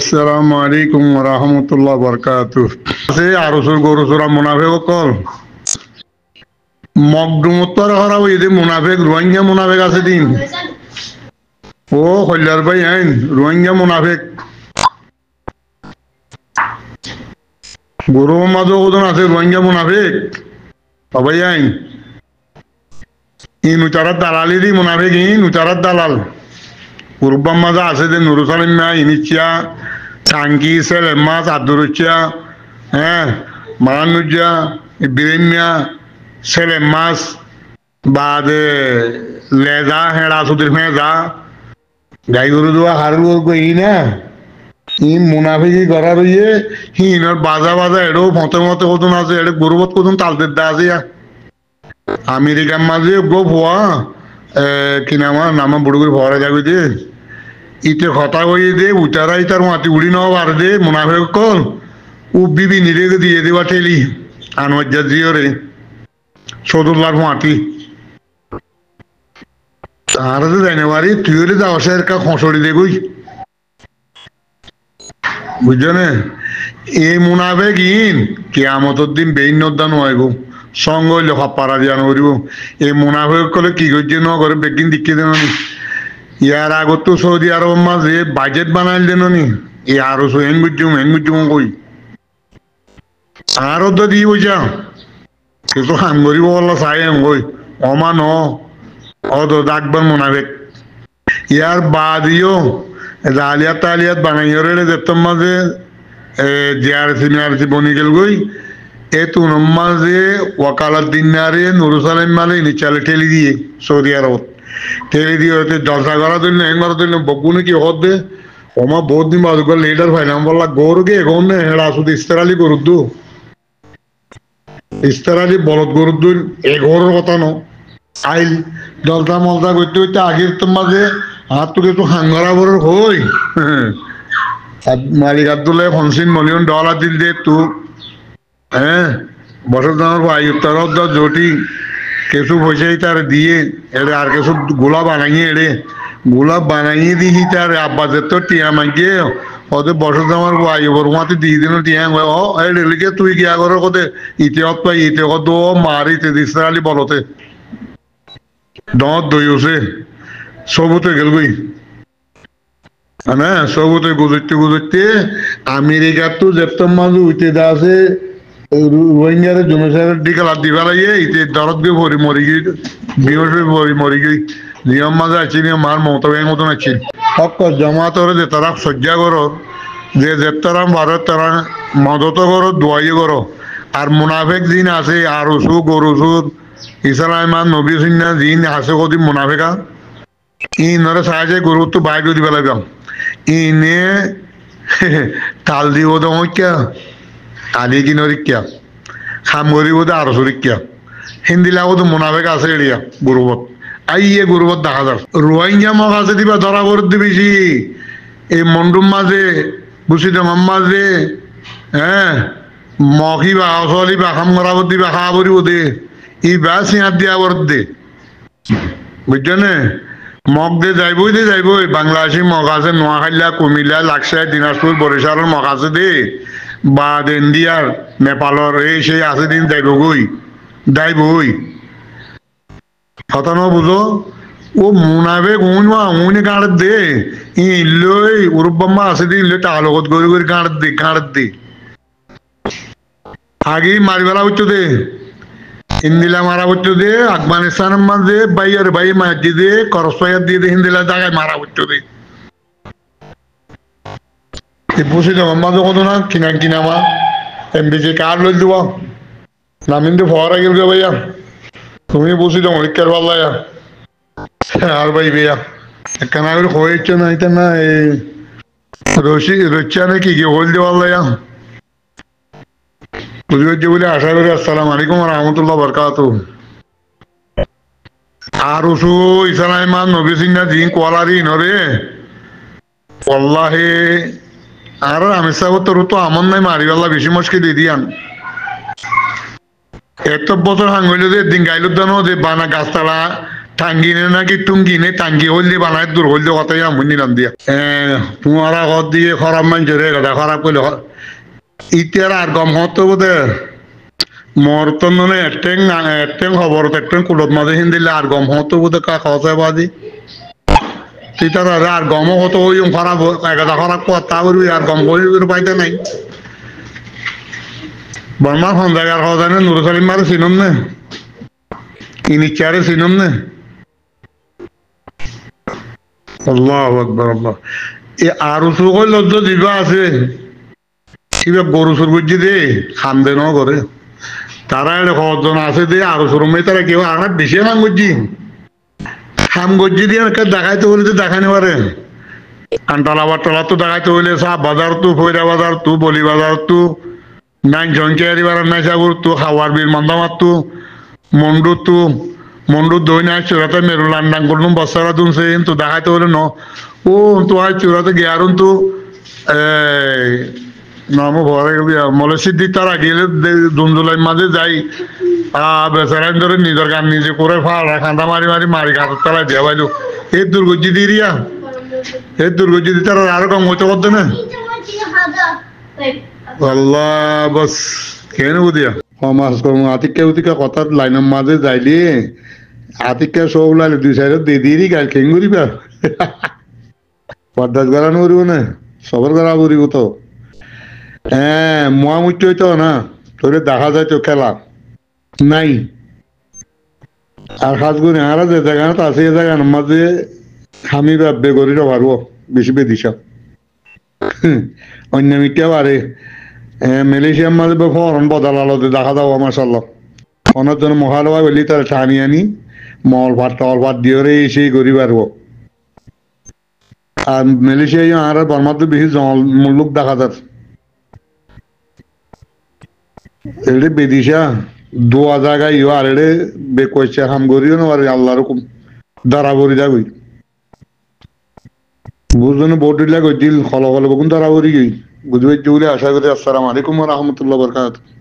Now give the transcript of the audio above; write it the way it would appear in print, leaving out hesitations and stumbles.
আসসালামু আলাইকুম ওয়া রাহমাতুল্লাহি ওয়া বারাকাতুহু। আছে আরসুর গরুসুরা মুনাফিক কল মকদুমত্তর হরা ওইদে মুনাফিক রোহিঙ্গা মুনাফিক আছে দিন ও কল্যার ভাই আইন রোহিঙ্গা মুনাফিক গরু মাঝে ওজন আছে রোহিঙ্গা মুনাফিক সবাই আইন ই নুচারাত দালালি দি মুনাফিক ই নুচারাত দালাল পূর্বাম মাঝে আছে যে নুরুসালিম ইনিচিয়া টাঙ্কি সেলেমাস আদুরুচিয়া হ্যাঁ মারানুজা বিরেমিয়া সেলেমাস বাদে লেজা হেড়া সুদির ফেঁজা গাই গরু দোয়া হারু কই না ই মুনাফিকি করা রইয়ে হিনর বাজা বাজা এড়ো মতে মতে কতন আছে এড়ে গরুবত কতন তালতে দা আছে আমেরিকার মাঝে গো ভুয়া কি নামা বুড়ুগুড়ি ভরা যাবে দে ইতে কথা কইয়ে দে উচারাই তার মাটি উড়ি নেওয়া বার দে মুনাফিক কল ও বিবি নিরেগে দিয়ে দেবা ঠেলি আনোয়ার জিওরে সদুল্লার মাটি তার তো জানুয়ারি তুই যাওয়া সে কা খসড়ি দেগুই বুঝছো না এই মুনাফিক ইন কিয়ামতের দিন বেইন নদান হইব সঙ্গ হইলে পারা জানো করিব এই মুনাফিক কলে কি করছে ন করে বেগিন দিকে দেন ইয়ার আগত তো সৌদি আরব মাঝে বাজেট বানাইল দেন নি এই আরো হেন বুঝুম কই আরো তো দিয়ে বইছা কিছু হাম করিব বললা চাই আম কই অমান অত ডাকবার মুনাফিক ইয়ার বাদিও জালিয়াত তালিয়াত বানাইও রে যেতম মাঝে জিআরসি মিআরসি বনি গেল গই এ তু মাঝে ওয়াকালাত দিনারে নুরুসালাম মালে নিচালে ঠেলি দিয়ে সৌদি আরব ঠেলি দিয়ে হতে জলসা করা দিল একবার দিল বগুনে কি হতে ওমা বহুত দিন বাদ গেল লিডার ফাইনাম বললা গরু কে এখন নে হেড়া শুধু ইস্তেরালি গরুদ্দু ইস্তেরালি বলদ গরুদ্দু এ ঘরের কথা ন আইল জলসা মলসা করতে করতে আগের তোর মাঝে হাত তুলে তো হাঙ্গরা বড় হই মালিক আব্দুল্লাহ $50 দিল দে তু হ্যাঁ বছর দামের ভাই উত্তর জটি কিছু পয়সাই তার দিয়ে এড়ে আর কিছু গোলাপ বানাইয়ে এড়ে গোলাপ বানাইয়ে দিহি তার আব্বাসের তো টিয়া মাগিয়ে ওদের বছর দামের ভাই ওর মাতে দিয়ে দিন টিয়া ও এড়ে তুই গিয়া করে কোতে ইতে অত পাই ইতে কত মারিতে দিসরালি বলতে দত দইছে সবুতে গেল গই না সবুতে গুজরতে আমেরিকার তো যেতম মাঝে উঠে দা আছে রোহিঙ্গারে জনসাধারণ দিকে দিবা লাগে ইতে দরদ গিয়ে ভরি মরি গিয়ে বিহস ভরি মরি গিয়ে নিয়ম মাঝে আছে নিয়ম মার মমতা ব্যাংক মতন আছে হক জমাত ওরে যে তারা সজ্জা করো যে তারা ভারত তারা মদত করো দোয়াই করো আর মুনাফেক দিন আছে আর ওসু গরুসুর ইসলামান নবী সিন্না দিন আছে কদি মুনাফেকা ইনরে সাহায্যে গরু তো বাইরে দিবা লাগে ইনে তাল দিব তো কিয়া তালি কি নরিক্যা খাম গরিব তো আরো সরিক্যা হিন্দি লাগো তো মুনাফেক আছে এড়িয়া গুরুবত আইয়ে গুরুবত দেখা যার রোহিঙ্গা মগ আছে দিবা ধরা করে দিবিছি এই মন্ডুম মাঝে বুঝি তোমার মাঝে হ্যাঁ মখি বা অসলি বা খাম করাবো দিবা খাওয়া করিব দে ই বা সিঁহাত দিয়া বর দে বুঝছো না মগ দে যাইবই বাংলাদেশি মগ আছে নোয়াখাইলা কুমিল্লা লাকসাই দিনাজপুর বরিশালের মগ আছে দে বা ইন্ডিয়ার নেপালের এই সেই আছে দিন যাইবই কথা ন বুঝো ও মুনাফেক উনি গাঁড় দে ইল্লই উরুব্বাম্মা আছে দিন ইল্লে টালগত গরি গাঁড় দে আগে মারিবেলা হচ্ছে দে হিন্দিলা মারা হচ্ছে দে আফগানিস্তানের মাঝে ভাই মাঝি দে করসপাইয়ার দিয়ে দে হিন্দিলা জায়গায় মারা হচ্ছে দে বুঝি তো মাঝে কত না কিনামা এমবিসি কার্ড লই দিব নামিন তো ফরা গেল গে ভাইয়া তুমি বুঝি তো অনেকের ভাল লাগা আর ভাই ভাইয়া একখানা করে হয়েছে না এটা না এই রচ্ছা নাকি কি হল দিয়ে ভাল লাগা বুঝি হচ্ছে বলে আশা করি আসসালামু আলাইকুম রহমতুল্লাহ বরকাত আর ওসু ইসলামান নবী সিংনা জিন কোয়ালারি নরে আল্লাহে আর আমি সাহেব তোর তো আমন নাই মারিবাল্লা বেশি মুশকিল দিয়ে দিয়ান এত বছর হাঙ্গইল যে দিন গাইল দানো যে বানা গাছতলা টাঙ্গিনে নাকি টুঙ্গিনে টাঙ্গি হইলে বানায় দূর হইলে কথাই আমি নিলাম দিয়া তোমারা ঘর দিয়ে খারাপ মানছে রে কথা খারাপ করলে ইতিয়ার আর গম হতো বোধে মোর তো মানে এটেং খবর এটেং কুলত মাঝে হিন্দিলে আর গম হতো বোধে কা খাওয়া বাদি তিতার আর গমও হতো ওই খারাপ একটা খারাপ কথা করবি আর গম করে পাইতে নাই বর্মার হন জায়গার হওয়া যায় না নুর সালিম মারে চিনম নে ইনিচারে চিনম নে আল্লাহ আকবার আল্লাহ এ আরো সুখ লজ্জ দিবা আছে কিবা গরু সুর বুঝছি দে খান দে ন করে তারা এটা কজন আছে দে আরো সুরমে তারা কেউ আর বেশি খাম করছি খাম করছি দিয়ে দেখাইতে বলে তো দেখানি পারে কান্টালা বাট্টালা তো দেখাইতে হইলে সাহ বাজার তু ফৈরা বাজার তু বলি বাজার তু নাই জঙ্কিয়ারি বাজার নাই সাগুর তু খাওয়ার বীর মান্দামার তু মন্ডু দই নাই চূড়াতে মেরু লান্ডাং করলুম বস্তারা দুমছে তো দেখাইতে হলে ন ও তো আজ চূড়াতে গিয়ারুন তো নামও ভরে মলে সিদ্দিক তারা গেলে জুন জুলাই মাঝে যাই বেচারাই ধরে নিজের গান নিজে করে ফাড়া খান্দা মারি মারি মারি খাতার তালায় দিয়া পাইলো এই দুর্গজি দিরিয়া এই দুর্গজি দি তারা আরো কম হইতে পারতো না আল্লাহ বস কেন বুঝিয়া সমাজ কর্ম আতিকা উতিকা কথার লাইনের মাঝে যাইলি আতিকা সব লাইলে দুই সাইডে দিয়ে দিয়ে গাল খেং করিবা পর্দাস গড়ানো করিব না সবার গড়া করিব তো হ্যাঁ মোয়া মুচ্চ হইতো না তোরে দেখা যায় তো খেলা নাই আর খাস করে আর যে জায়গাটা আছে এই জায়গার মাঝে খামি ভাববে গরিটা পারবো বেশি বেদিসা অন্য মিটিয়া পারে মালয়েশিয়ার মাঝে ফরন বদলালতে দেখা যাবো মাসাল্লাহ অনেক জন মহালয়া বলি তার ঠানি আনি মল ভাত দিয়ে রে সেই করি পারবো আর মালয়েশিয়া আর বর্মার তো বেশি জল মুল্লুক দেখা যার এড়ে বেদিসা দোয়া জায়গায় ইউ আর এড়ে বেকইছে হাম করিও না আর আল্লাহর হুকুম দাঁড়া করি যাবি বুঝলেন বোর্ডিলা গইছিল খল খল বকুন দাঁড়া করি গই বুঝবে জুলে আশা করি আসসালামু আলাইকুম ওয়া রাহমাতুল্লাহি ওয়া বারাকাতুহু